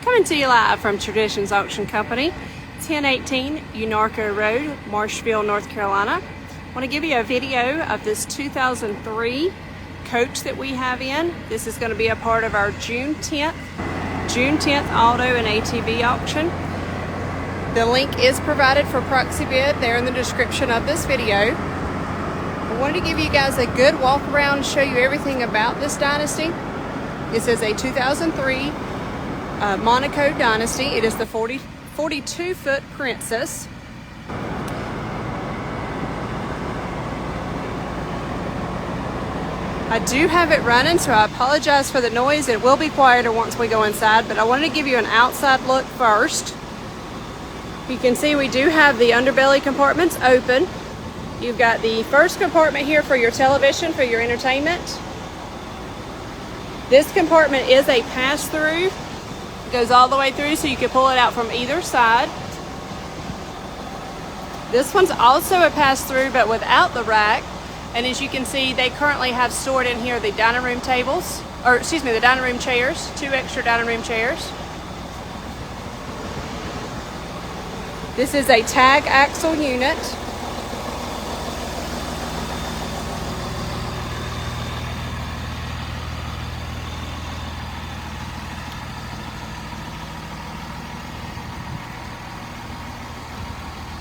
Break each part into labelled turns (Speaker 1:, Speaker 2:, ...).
Speaker 1: Coming to you live from Traditions Auction Company, 1018 Unarco Road, Marshville, North Carolina. I want to give you a video of this 2003 coach that we have in. This is going to be a part of our June 10th auto and ATV auction. The link is provided for proxy bid there in the description of this video. I wanted to give you guys a good walk around, show you everything about this Dynasty. This is a 2003 Monaco Dynasty. It is the 42-foot Princess. I do have it running, so I apologize for the noise. It will be quieter once we go inside, but I wanted to give you an outside look first. You can see we do have the underbelly compartments open. You've got the first compartment here for your television, for your entertainment. This compartment is a pass-through. It goes all the way through, so you can pull it out from either side. This one's also a pass-through, but without the rack. And as you can see, they currently have stored in here the dining room tables, or excuse me, the dining room chairs, 2 extra dining room chairs. This is a tag axle unit.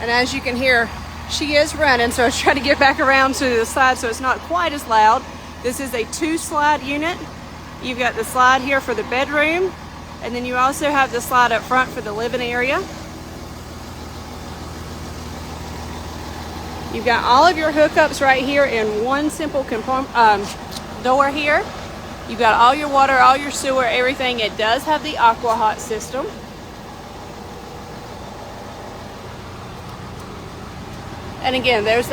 Speaker 1: And as you can hear, she is running, so I was trying to get back around to the side so it's not quite as loud. This is a 2-slide unit. You've got the slide here for the bedroom, and then you also have the slide up front for the living area. You've got all of your hookups right here in one simple door here. You've got all your water, all your sewer, everything. It does have the Aqua Hot system. And again, there's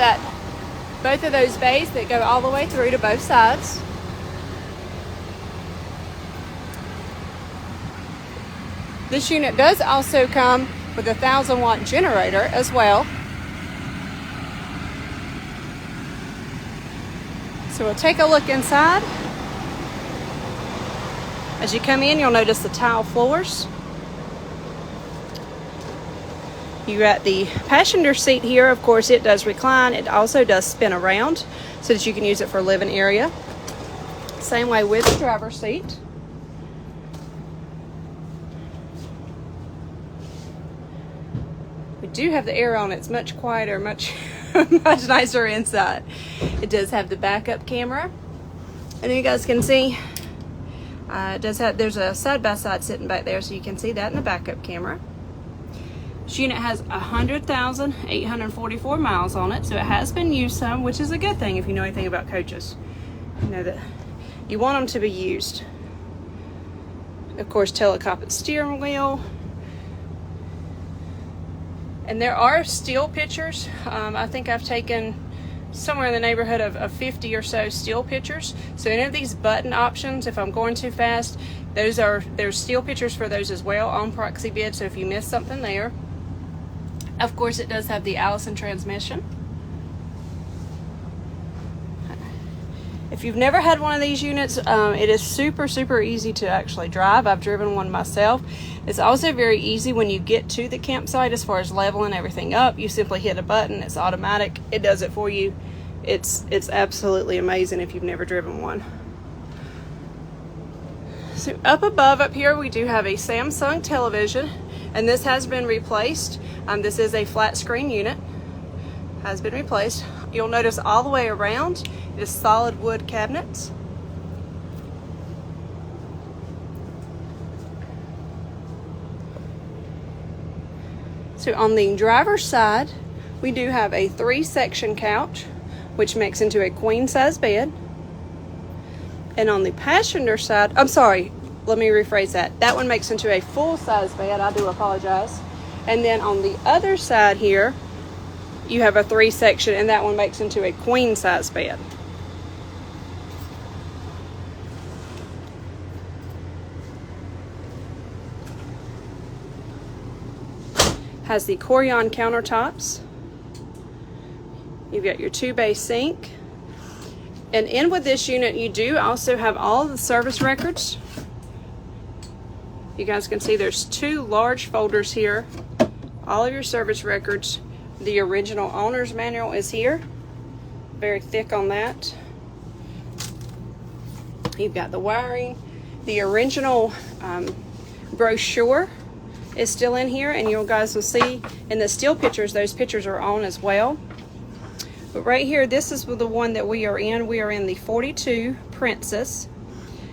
Speaker 1: both of those bays that go all the way through to both sides. This unit does also come with a 1,000-watt generator as well. So we'll take a look inside. As you come in, you'll notice the tile floors. You got the passenger seat here. Of course, it does recline. It also does spin around so that you can use it for living area. Same way with the driver's seat. We do have the air on. It's much quieter, much nicer inside. It does have the backup camera. And you guys can see, there's a side-by-side sitting back there, so you can see that in the backup camera. This unit has 100,844 miles on it, so it has been used some, which is a good thing if you know anything about coaches. You know that you want them to be used. Of course, telescopic steering wheel. And there are steel pictures. I think I've taken somewhere in the neighborhood of 50 or so steel pictures. So any of these button options, if I'm going too fast, there's steel pictures for those as well on proxy bid, so if you miss something there. Of course, it does have the Allison transmission. If you've never had one of these units, it is super easy to actually drive. I've driven one myself. It's also very easy when you get to the campsite as far as leveling everything up. You simply hit a button, it's automatic, it does it for you. It's absolutely amazing if you've never driven one. So up above up here, we do have a Samsung television, and this has been replaced. This is a flat screen unit, has been replaced. You'll notice all the way around it is solid wood cabinets. So on the driver's side, we do have a 3-section couch, which makes into a queen-size bed. And on the passenger side, I'm sorry, let me rephrase that. That one makes into a full-size bed. I do apologize. And then on the other side here, you have a 3-section, and that one makes into a queen-size bed. Has the Corian countertops. You've got your 2-bay sink. And in with this unit, you do also have all the service records. You guys can see there's 2 large folders here. All of your service records. The original owner's manual is here. Very thick on that. You've got the wiring. The original brochure is still in here, and you guys will see in the still pictures, those pictures are on as well. But right here, this is the one that we are in. We are in the 42 Princess.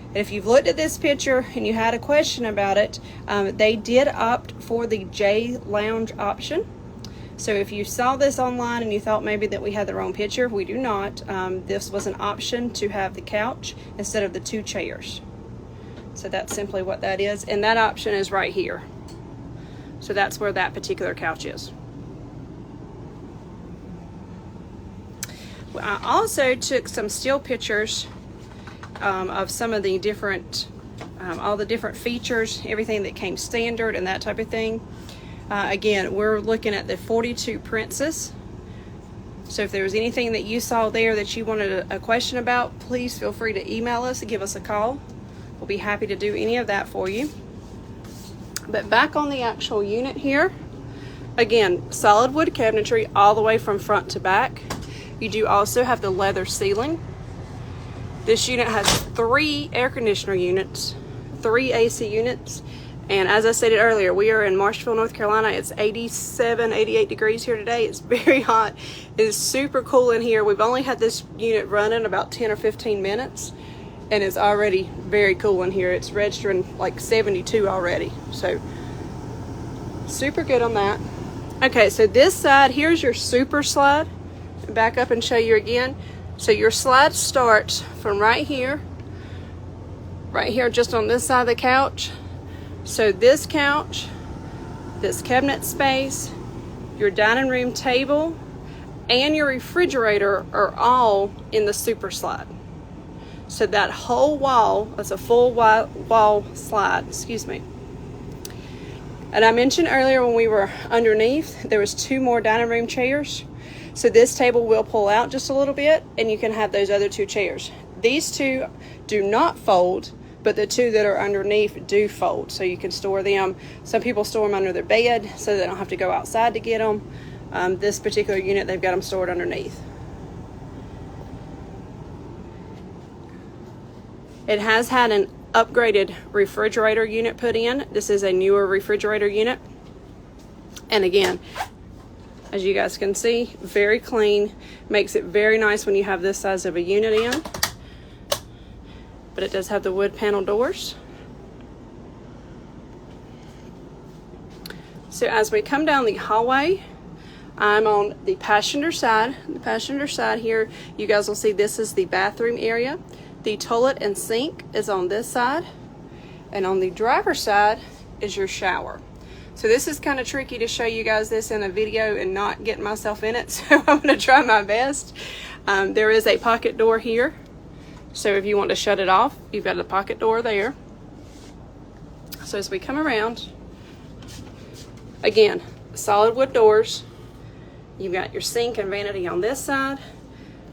Speaker 1: And if you've looked at this picture and you had a question about it, they did opt for the J Lounge option. So if you saw this online and you thought maybe that we had the wrong picture, we do not. This was an option to have the couch instead of the 2 chairs. So that's simply what that is. And that option is right here. So that's where that particular couch is. I also took some still pictures of some of the different, all the different features, everything that came standard and that type of thing. Again, we're looking at the 42 Princess. So if there was anything that you saw there that you wanted a question about, please feel free to email us and give us a call. We'll be happy to do any of that for you. But back on the actual unit here, again, solid wood cabinetry all the way from front to back. You do also have the leather ceiling. This unit has 3 air conditioner units, 3 AC units, and as I stated earlier, we are in Marshville, North Carolina. It's 87, 88 degrees here today. It's very hot. It is super cool in here. We've only had this unit running about 10 or 15 minutes, and it's already very cool in here. It's registering like 72 already, so super good on that. Okay, so this side, here's your super slide. Back up and show you again. So your slide starts from right here just on this side of the couch. So this couch, this cabinet space, your dining room table, and your refrigerator are all in the super slide. So that whole wall, that's a full wall slide, excuse me. And I mentioned earlier when we were underneath, there was 2 more dining room chairs. So this table will pull out just a little bit, and you can have those other 2 chairs. These 2 do not fold, but the 2 that are underneath do fold. So you can store them. Some people store them under their bed so they don't have to go outside to get them. This particular unit, they've got them stored underneath. It has had an upgraded refrigerator unit put in. This is a newer refrigerator unit. And again, as you guys can see, very clean. Makes it very nice when you have this size of a unit in. But it does have the wood panel doors. So as we come down the hallway, I'm on the passenger side. The passenger side here, you guys will see this is the bathroom area. The toilet and sink is on this side. And on the driver's side is your shower. So this is kind of tricky to show you guys this in a video and not get myself in it, so I'm going to try my best. There is a pocket door here, so if you want to shut it off, you've got a pocket door there. So as we come around, again, solid wood doors. You've got your sink and vanity on this side,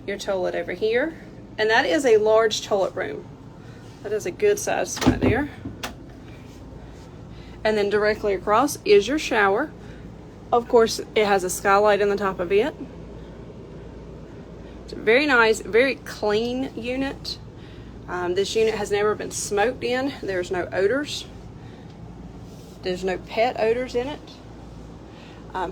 Speaker 1: your toilet over here, and that is a large toilet room. That is a good size right there. And then directly across is your shower. Of course, it has a skylight in the top of it. It's a very nice, very clean unit. This unit has never been smoked in. There's no odors. There's no pet odors in it.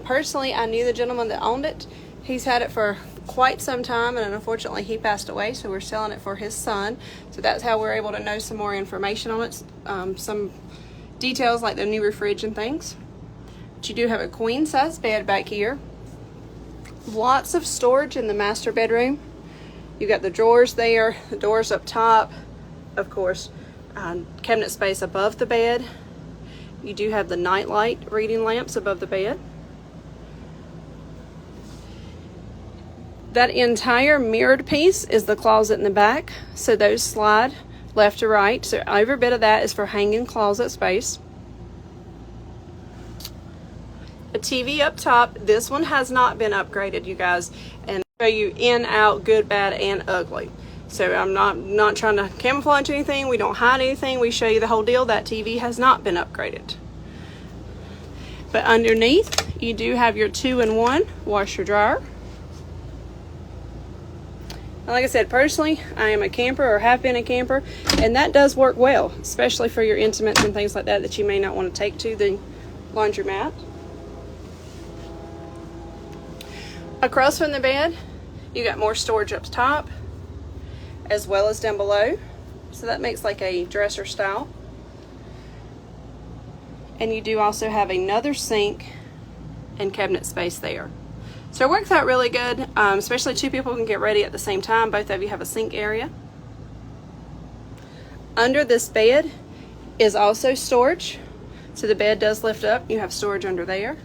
Speaker 1: Personally, I knew the gentleman that owned it. He's had it for quite some time, and unfortunately he passed away, so we're selling it for his son. So that's how we're able to know some more information on it. Some details like the newer fridge and things. But you do have a queen size bed back here. Lots of storage in the master bedroom. You got the drawers there, the doors up top, of course, cabinet space above the bed. You do have the nightlight reading lamps above the bed. That entire mirrored piece is the closet in the back, so those slide left to right. So every bit of that is for hanging closet space. A TV up top. This one has not been upgraded, you guys, and I'll show you in, out, good, bad, and ugly. So I'm not trying to camouflage anything. We don't hide anything. We show you the whole deal. That TV has not been upgraded. But underneath, you do have your 2-in-1 washer dryer. Like I said, personally, I am a camper or have been a camper, and that does work well, especially for your intimates and things like that that you may not want to take to the laundromat. Across from the bed, you got more storage up top as well as down below. So that makes like a dresser style. And you do also have another sink and cabinet space there. So it works out really good, especially two people can get ready at the same time. Both of you have a sink area. Under this bed is also storage. So the bed does lift up. You have storage under there.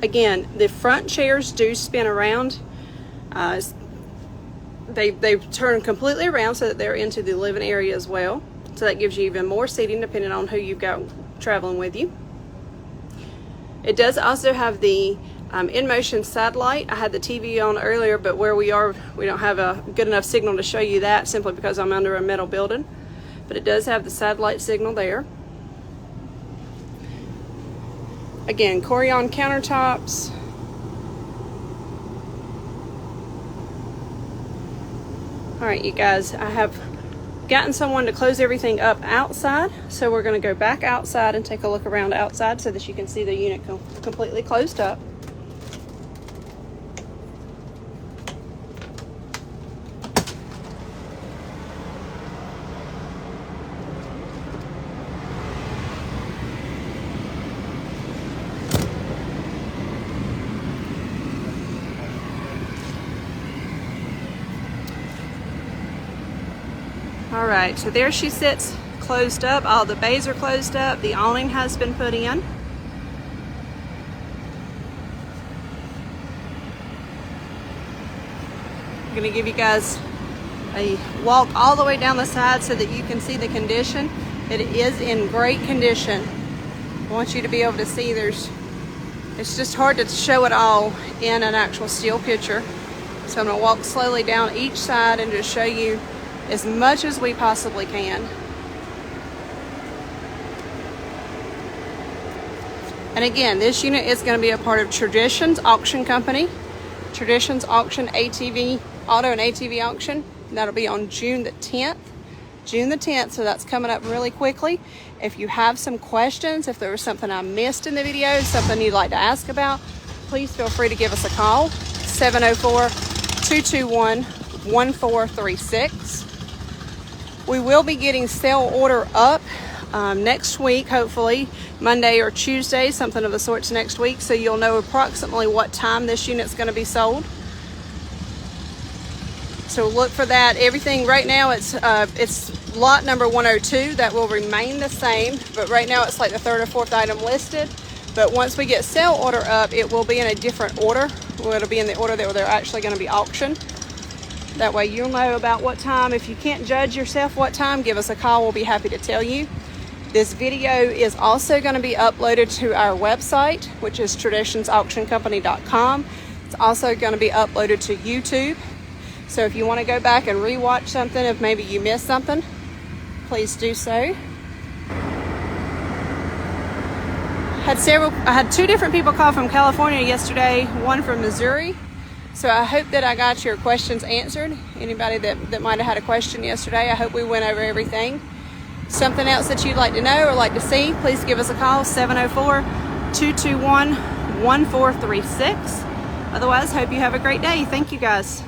Speaker 1: Again, the front chairs do spin around. They turn completely around so that they're into the living area as well. So that gives you even more seating depending on who you've got traveling with you. It does also have the in-motion satellite. I had the TV on earlier, but where we are, we don't have a good enough signal to show you that simply because I'm under a metal building. But it does have the satellite signal there. Again, Corian countertops. All right, you guys, I have gotten someone to close everything up outside, so we're going to go back outside and take a look around outside so that you can see the unit completely closed up. All right, so there she sits closed up. All the bays are closed up. The awning has been put in. I'm gonna give you guys a walk all the way down the side so that you can see the condition. It is in great condition. I want you to be able to see it's just hard to show it all in an actual still picture. So I'm gonna walk slowly down each side and just show you as much as we possibly can. And again, this unit is going to be a part of Traditions Auction Company. Traditions Auction ATV, Auto and ATV Auction. That'll be on June the 10th. June the 10th, so that's coming up really quickly. If you have some questions, if there was something I missed in the video, something you'd like to ask about, please feel free to give us a call. 704-221-1436. We will be getting sale order up next week, hopefully Monday or Tuesday, something of the sorts next week, so you'll know approximately what time this unit's going to be sold. So look for that. Everything right now, it's lot number 102. That will remain the same, but right now it's like the third or fourth item listed. But once we get sale order up, it will be in a different order. It'll be in the order that they're actually going to be auctioned. That way you'll know about what time. If you can't judge yourself what time, give us a call. We'll be happy to tell you. This video is also going to be uploaded to our website, which is traditionsauctioncompany.com. It's also going to be uploaded to YouTube. So if you want to go back and rewatch something, if maybe you missed something, please do so. I had two different people call from California yesterday, one from Missouri. So I hope that I got your questions answered. Anybody that might have had a question yesterday, I hope we went over everything. Something else that you'd like to know or like to see, please give us a call, 704-221-1436. Otherwise, hope you have a great day. Thank you guys.